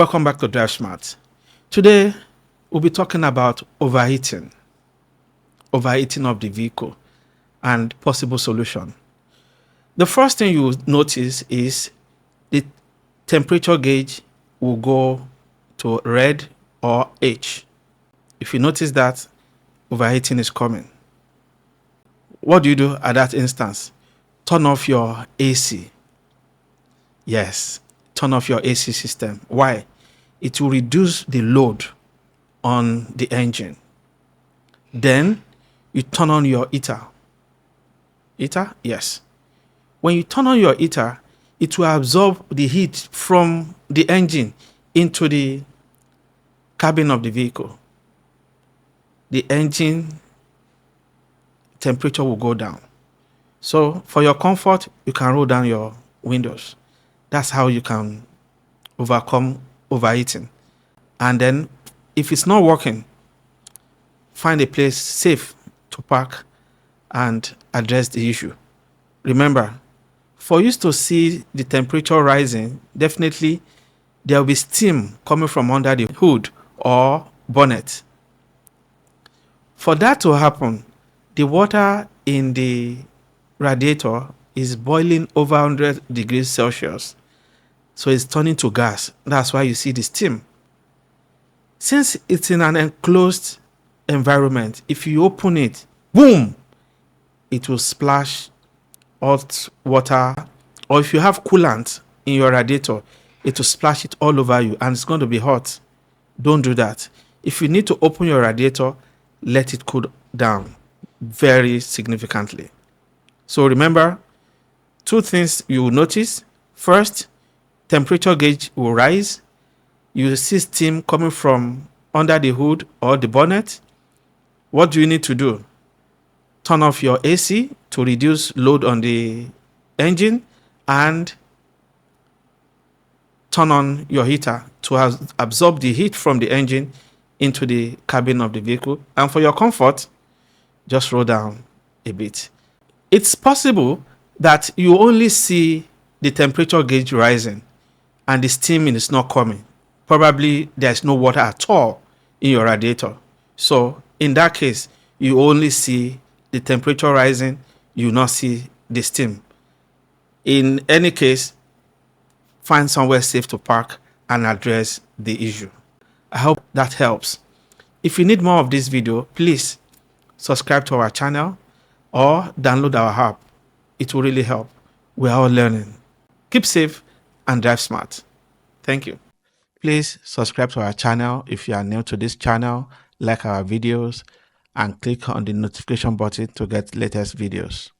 Welcome back to DriveSmart. Today, we'll be talking about overheating of the vehicle and possible solution. The first thing you notice is the temperature gauge will go to red or H. If you notice that, overheating is coming. What do you do at that instance? Turn off your AC. Yes, turn off your AC system. Why? It will reduce the load on the engine. Then you turn on your heater. Heater? Yes. When you turn on your heater, it will absorb the heat from the engine into the cabin of the vehicle. The engine temperature will go down. So for your comfort, you can roll down your windows. That's how you can overcome overheating. And then if it's not working, find a place safe to park and address the issue. Remember, for you to see the temperature rising, definitely there will be steam coming from under the hood or bonnet. For that to happen, the water in the radiator is boiling over 100 degrees Celsius. So it's turning to gas. That's why you see the steam. Since it's in an enclosed environment, if you open it, boom, it will splash hot water. Or if you have coolant in your radiator, it will splash it all over you and it's going to be hot. Don't do that. If you need to open your radiator, let it cool down very significantly. So remember, two things you will notice. First, temperature gauge will rise. You will see steam coming from under the hood or the bonnet. What do you need to do? Turn off your AC to reduce load on the engine and turn on your heater to absorb the heat from the engine into the cabin of the vehicle. And for your comfort, just roll down a bit. It's possible that you only see the temperature gauge rising and the steam is not coming. Probably there's no water at all in your radiator. So in that case, you only see the temperature rising, you will not see the steam. In any case, find somewhere safe to park and address the issue. I hope that helps. If you need more of this video, please subscribe to our channel or download our app. It will really help. We're all learning. Keep safe and drive smart. Thank you. Please subscribe to our channel if you are new to this channel, like our videos, and click on the notification button to get latest videos.